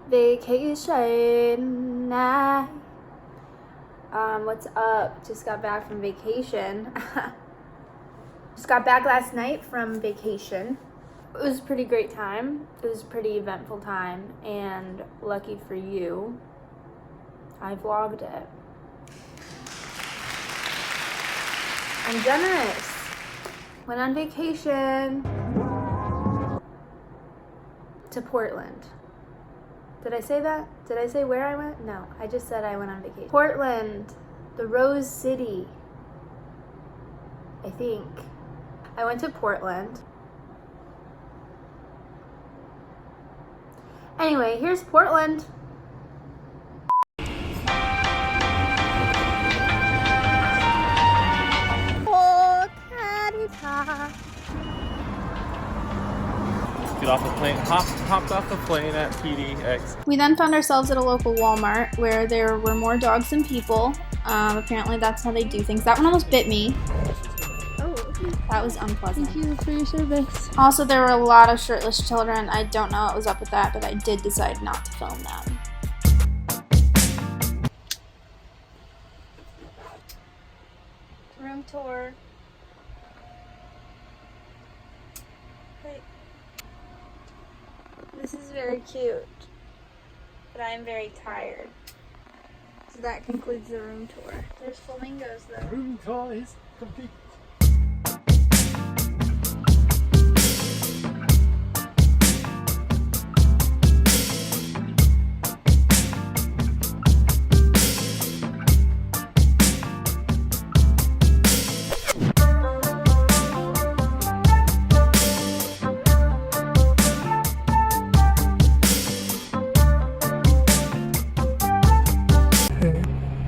Vacation night. What's up? Just got back from vacation. Just got back last night from vacation. It was a pretty great time. It was a pretty eventful time, and lucky for you, I vlogged it. I'm generous. Went on vacation to Portland. Did I say that? Did I say where I went? No, I just said I went on vacation. Portland, the Rose City, I think. I went to Portland. Anyway, here's Portland. Get off the plane. Hopped off the plane at PDX. We then found ourselves at a local Walmart where there were more dogs than people. Apparently that's how they do things. That one almost bit me. Oh, that was unpleasant. Thank you for your service. Also, there were a lot of shirtless children. I don't know what was up with that, but I did decide not to film them. Room tour. Hey. This is very cute, but I am very tired. So that concludes the room tour. There's flamingos though. Room tour is complete.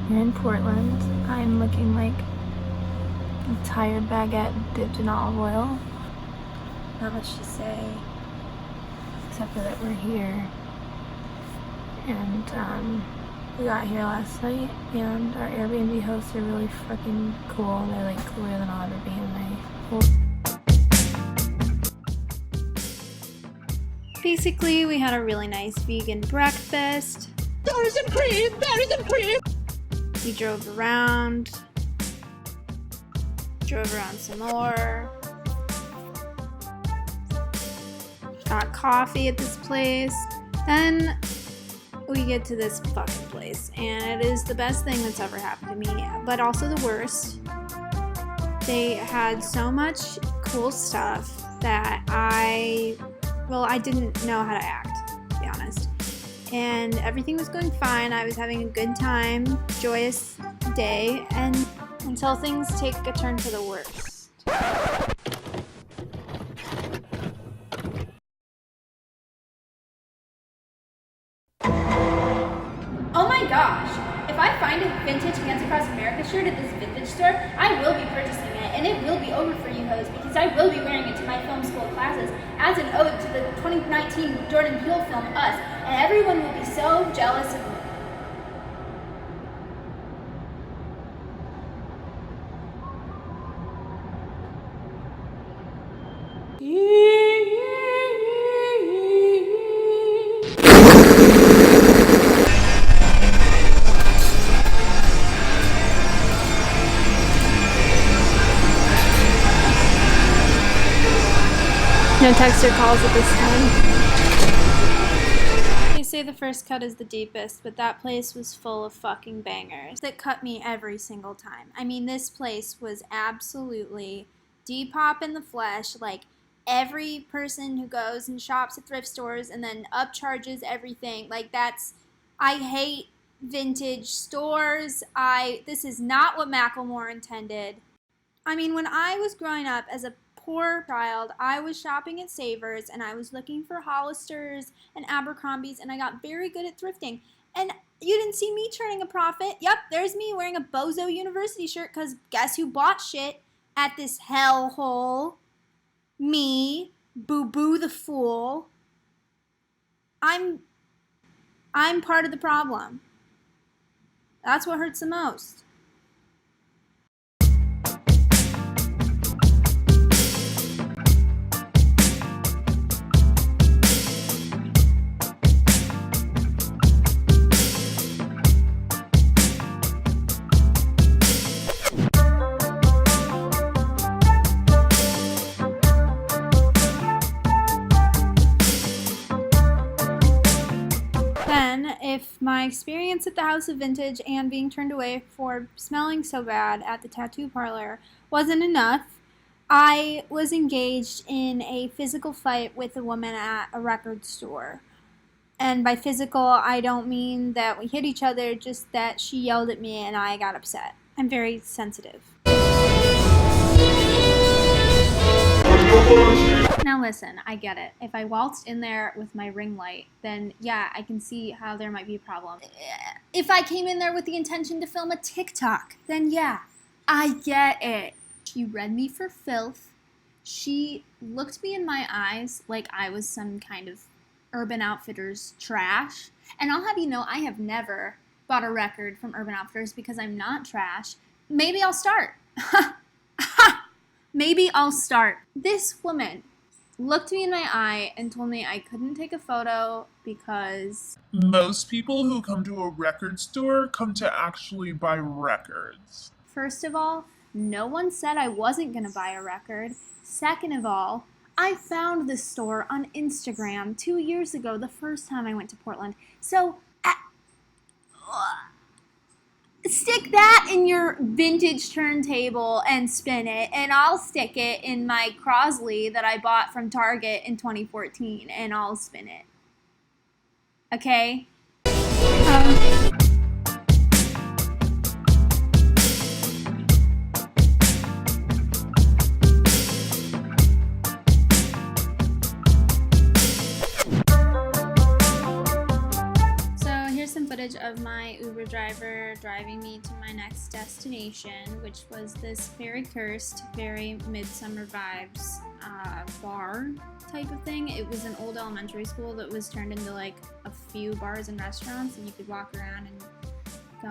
Here in Portland, I'm looking like a tired baguette dipped in olive oil. Not much to say, except for that we're here. And we got here last night, and our Airbnb hosts are really freaking cool. They're like cooler than I'll ever be in my whole. Basically, we had a really nice vegan breakfast. Berries and cream! Berries and cream! We drove around some more, got coffee at this place, then we get to this fucking place, and it is the best thing that's ever happened to me, but also the worst. They had so much cool stuff that I didn't know how to act, to be honest. And everything was going fine. I was having a good time, joyous day, and until things take a turn for the worst. Oh my gosh! If I find a vintage Hands Across America shirt at this vintage store, I will be purchasing it, and it will be over for you hoes, because I will be wearing it to my film school classes as an ode to the 2019 Jordan Peele film, Us, and everyone will be so jealous of me. No text or calls at this time. They say the first cut is the deepest, but that place was full of fucking bangers that cut me every single time. I mean, this place was absolutely Depop in the flesh. Like, every person who goes and shops at thrift stores and then upcharges everything, like, that's, I hate vintage stores. This is not what Macklemore intended. I mean, when I was growing up as a poor child, I was shopping at Savers and I was looking for Hollisters and Abercrombies, and I got very good at thrifting. And you didn't see me turning a profit. Yep, there's me wearing a Bozo University shirt, because guess who bought shit at this hellhole? Me, Boo Boo the Fool. I'm part of the problem. That's what hurts the most. if my experience at the House of Vintage and being turned away for smelling so bad at the tattoo parlor wasn't enough, I was engaged in a physical fight with a woman at a record store. And by physical, I don't mean that we hit each other, just that she yelled at me and I got upset. I'm very sensitive. Now listen, I get it. If I waltzed in there with my ring light, then yeah, I can see how there might be a problem. If I came in there with the intention to film a TikTok, then yeah, I get it. She read me for filth. She looked me in my eyes like I was some kind of Urban Outfitters trash. And I'll have you know, I have never bought a record from Urban Outfitters because I'm not trash. Maybe I'll start. Maybe I'll start. This woman looked me in my eye and told me I couldn't take a photo because most people who come to a record store come to actually buy records. first of all, no one said I wasn't going to buy a record. Second of all, I found this store on Instagram 2 years ago, the first time I went to Portland. So, stick that in your vintage turntable and spin it, and I'll stick it in my Crosley that I bought from Target in 2014, and I'll spin it. Okay? Some footage of my Uber driver driving me to my next destination, which was this very cursed, very Midsummer Vibes bar type of thing. It was an old elementary school that was turned into like a few bars and restaurants, and you could walk around and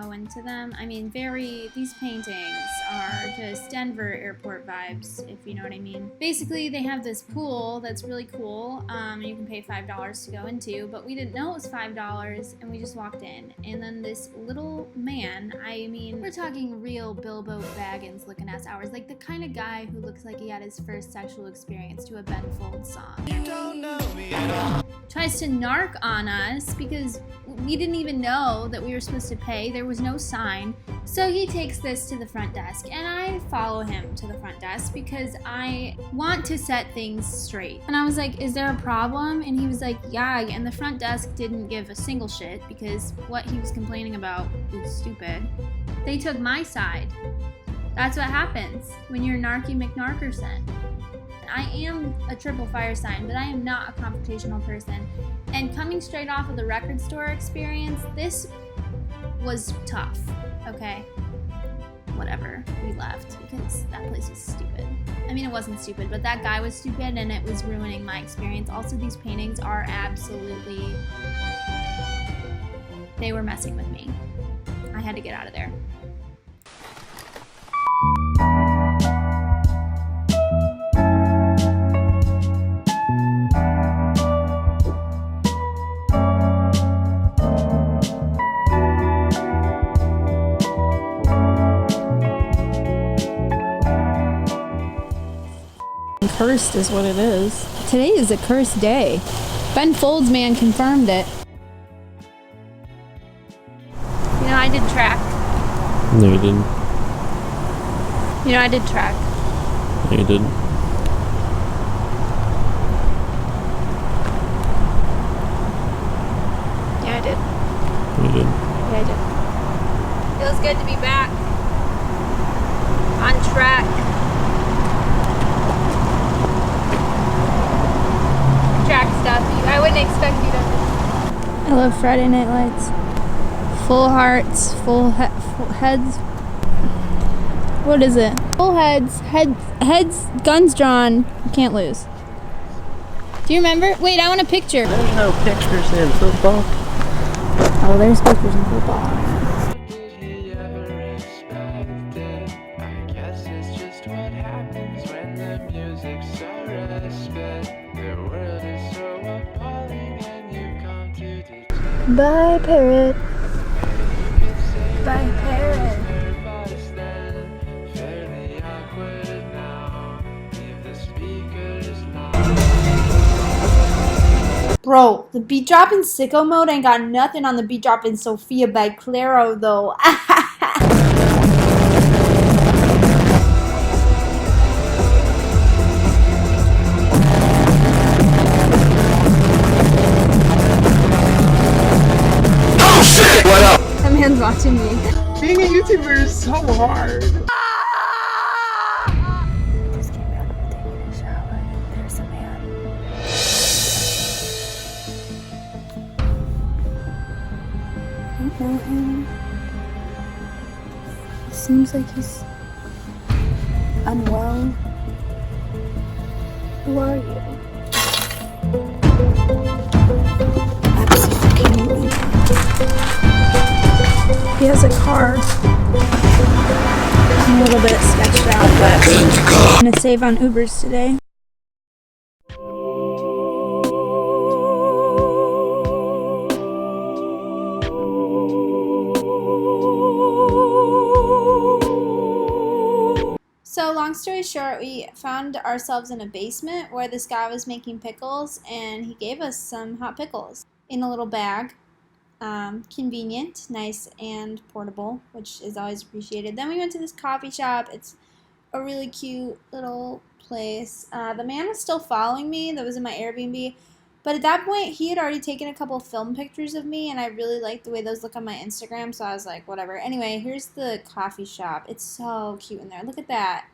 go into them. I mean, these paintings are just Denver airport vibes, if you know what I mean. Basically, they have this pool that's really cool, and you can pay $5 to go into, but we didn't know it was $5, and we just walked in. And then this little man, I mean, we're talking real Bilbo Baggins looking ass hours, like the kind of guy who looks like he had his first sexual experience to a Ben Folds song. You don't know me at all. Tries to narc on us because we didn't even know that we were supposed to pay. There was no sign. So he takes this to the front desk, and I follow him to the front desk because I want to set things straight. And I was like, is there a problem? And he was like, yeah. And the front desk didn't give a single shit because what he was complaining about was stupid. They took my side. That's what happens when you're narc-y mcnarcerson. I am a triple fire sign, but I am not a confrontational person. And coming straight off of the record store experience, this was tough, okay? Whatever, we left because that place was stupid. I mean, it wasn't stupid, but that guy was stupid and it was ruining my experience. Also, these paintings are absolutely, they were messing with me. I had to get out of there. Cursed is what it is. Today is a cursed day. Ben Folds man confirmed it. You know, I did track. No, you didn't. You know, I did track. No, you didn't. Yeah, I did. No, you didn't. Yeah, I did. Feels good to be back. On track. Track stuff. I wouldn't expect you to. I love Friday Night Lights. Full hearts, full heads. What is it? Full heads, guns drawn. You can't lose. Do you remember? Wait, I want a picture. There's no pictures in football. Oh, there's pictures in football. Did he ever expect it? I guess it's just what happens when the music's so respect. The world is so appalling and you come to detect. Bye, parrot. You could say Bye, parrot. nervous then, fairly awkward now. Leave the speakers loud. Bro, the beat drop in sicko mode ain't got nothing on the beat drop in Sofia by Claro, though. That man's watching me. Being a YouTuber is so hard. Just came back from taking a shower. There's a man. I don't know him. Seems like he's unwell. Who are you? Absolutely. He has a car. I'm a little bit sketched out, but I'm gonna save on Ubers today. So long story short, we found ourselves in a basement where this guy was making pickles, and he gave us some hot pickles in a little bag. Convenient, nice, and portable, which is always appreciated. Then we went to this coffee shop. It's a really cute little place. The man was still following me that was in my Airbnb, but at that point he had already taken a couple film pictures of me, and I really liked the way those look on my Instagram, so I was like, whatever. Anyway, here's the coffee shop. It's so cute in there. Look at that.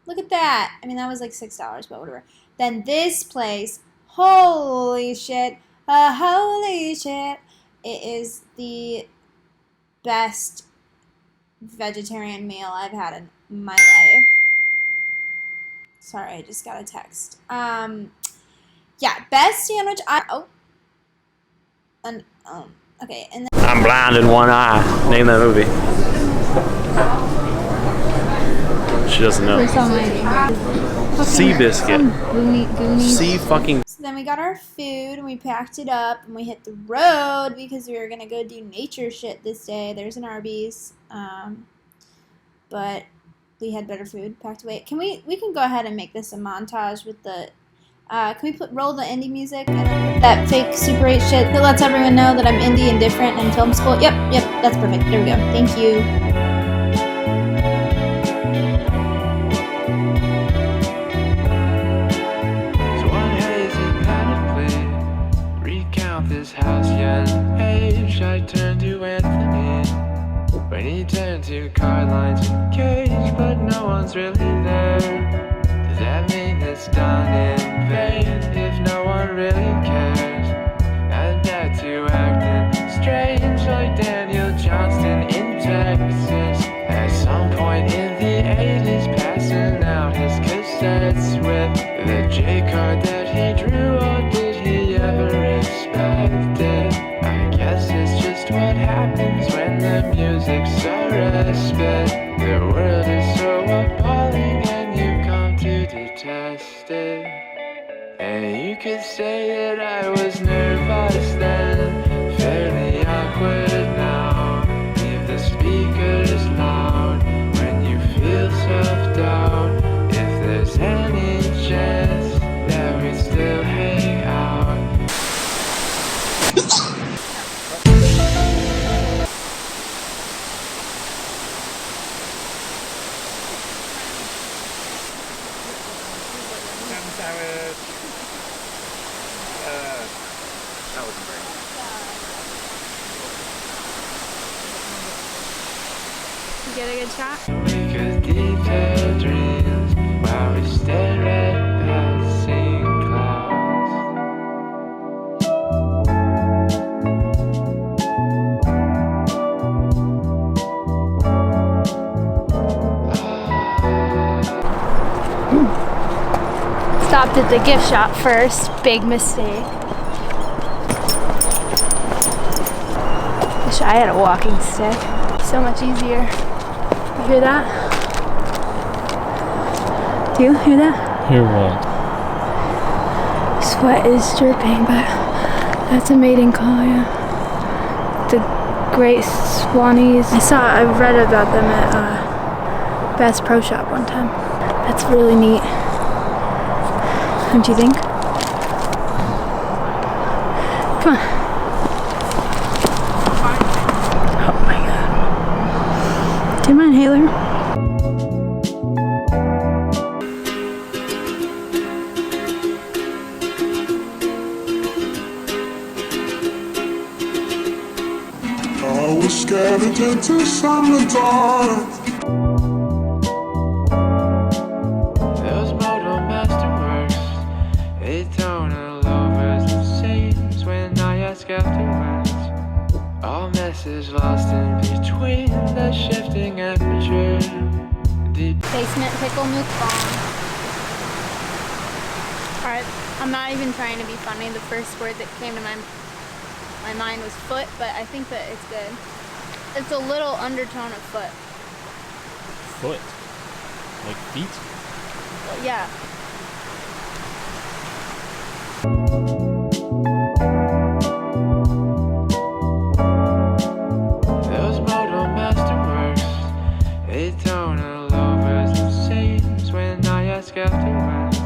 Look at that. I mean, that was like $6, but whatever. Then this place, holy shit, holy shit. It is the best vegetarian meal I've had in my life. Sorry, I just got a text. Yeah, best sandwich. Okay, and then I'm blind in one eye. Name that movie. She doesn't know. Seabiscuit. Goonies. Sea fucking. so then we got our food and we packed it up and we hit the road because we were gonna go do nature shit this day. There's an Arby's, but we had better food packed away. We can go ahead and make this a montage with the. Can we roll the indie music and that fake Super 8 shit that lets everyone know that I'm indie and different in film school? Yep, that's perfect. There we go. Thank you. This house young age, I turned to Anthony when he turned to car lines and cage, but no one's really there. Does that mean it's done in vain if no one really cares? I'm back to acting strange like Daniel Johnston in Texas. At some point in the 80s, passing out his cassettes with the J card that he drew, or did he ever expect it? I guess it's just what happens when the music's a respite. The world is so appalling and you come to detest it. And you could say that I was nervous then, fairly awkward now. Leave the speakers loud when you feel self-doubt. If there's any chance that we still hang out. That wasn't very You get a good shot? We could detail dreams while we stare at passing clouds. Stopped at the gift shop first. Big mistake. Wish I had a walking stick. So much easier. You hear that? Do you hear that? Hear what? Sweat is dripping, but that's a mating call, yeah. The Great Swannies. I read about them at Bass Pro Shop one time. That's really neat. Don't you think? Come on. Oh my god. Do you mind, Haler? I was scared of dentists on the dark. Those modal masterworks, they don't allow words the same when I ask afterwards. All message lost in between the shifting aperture. Deep Basement pickle mukbang. Alright, I'm not even trying to be funny. The first word that came to my mind was foot, but I think that it's good. It's a little undertone of foot. Foot. Like feet? Well, yeah. those modal masterworks, they don't allow words the same when I ask afterwards.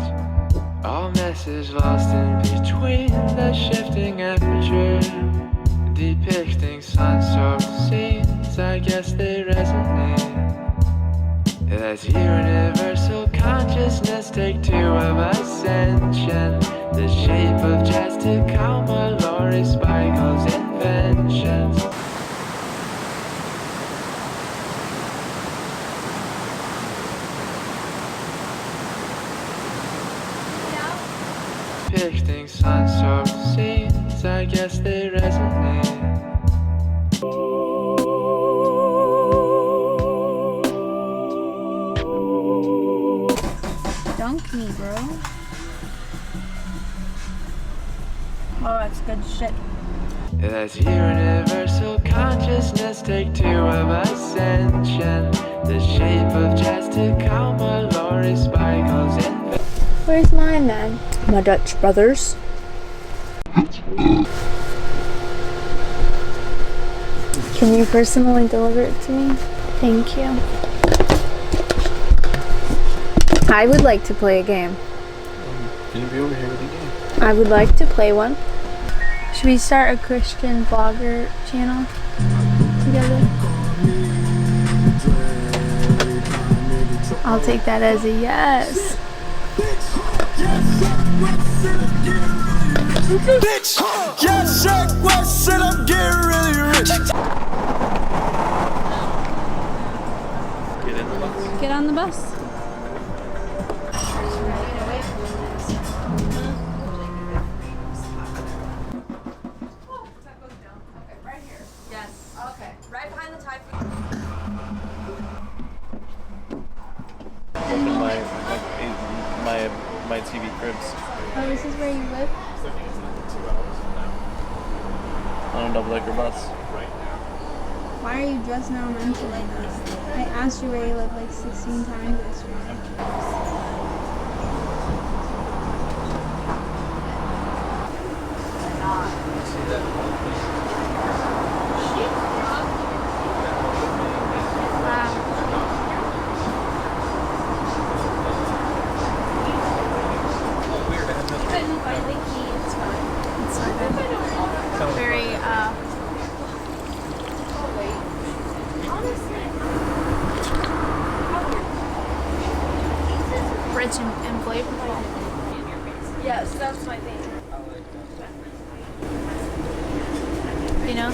All message lost in between the shifting aperture. Depicting sun-soaked scenes, I guess they resonate. That's universal consciousness, take two of ascension. The shape of jazz to Calma, Laurie Spiegel's inventions. Depicting sun-soaked scenes, I guess they resonate. Dunk me, bro. Oh, that's good shit. That's universal consciousness, take two of ascension. The shape of jazz to Calma, Laurie Spiegel's inventions. Where's mine then? My Dutch brothers. Can you personally deliver it to me? Thank you. I would like to play a game. Can you be over here with the game? I would like to play one. Should we start a Christian vlogger channel together? I'll take that as a yes. Bitch, yes, Jack West said I'm getting really rich. Get in the bus. Get on the bus. Open my TV cribs Oh, this is where you live? on a double-decker bus. Why are you just now mentioning this? I asked you where you live like 16 times this week. Very rich and flavorful. Yes, that's my thing. You know?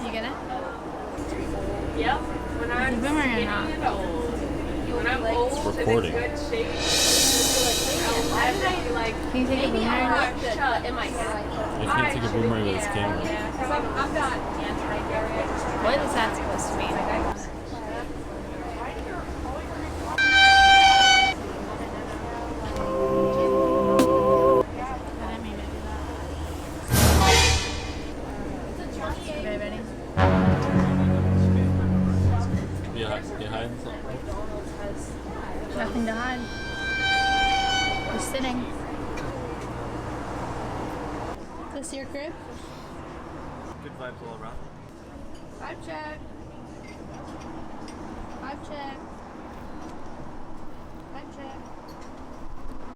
You get it? Yep. When I'm Is it boomerang or not? when I'm old It's and in recording. good shape, I'm like Can you take a maybe boomerang? I'm not shut in my head. I can't take a boomerang with this camera. Yeah, because I'm not anti-diabetic. What is that supposed to mean? I didn't mean to do that. Okay, ready? You hiding something? Nothing to hide. We're sitting. Is this your crib? Good vibes all around. Vibe check. Vibe check.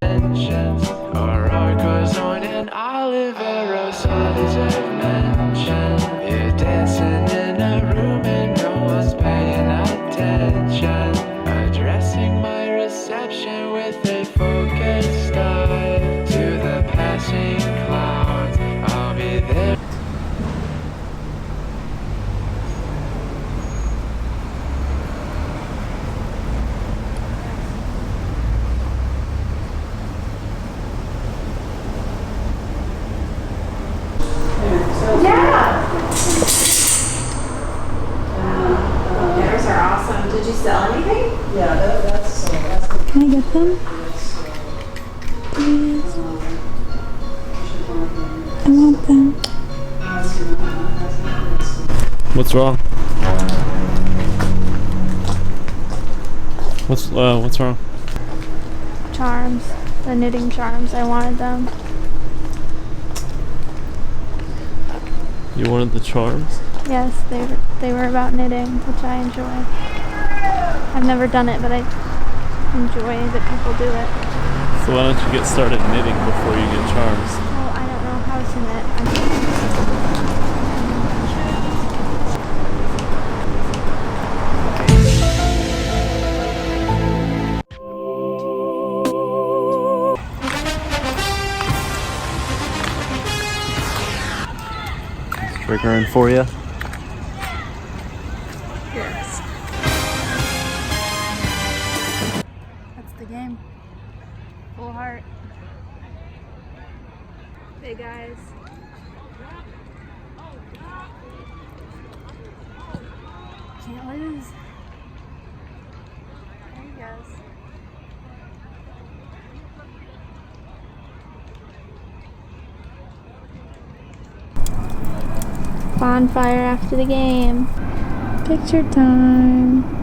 mentions or goes on an Oliver or size of mention. You're dancing in a room and no one's paying attention. Addressing my reception with a focused eye to the passing clouds. I'll be there. Theirs are awesome. Did you sell anything? Can I get them? Please. I want them. What's wrong? What's wrong? Charms. The knitting charms. I wanted them. You wanted the charms? Yes, they were about knitting, which I enjoy. I've never done it, but I enjoy that people do it. So why don't you get started knitting before you get charms? Well, I don't know how to knit. Triggering for you? Yes. That's the game. Full heart. Big eyes. Can't lose. There he goes. Bonfire after the game. Picture time.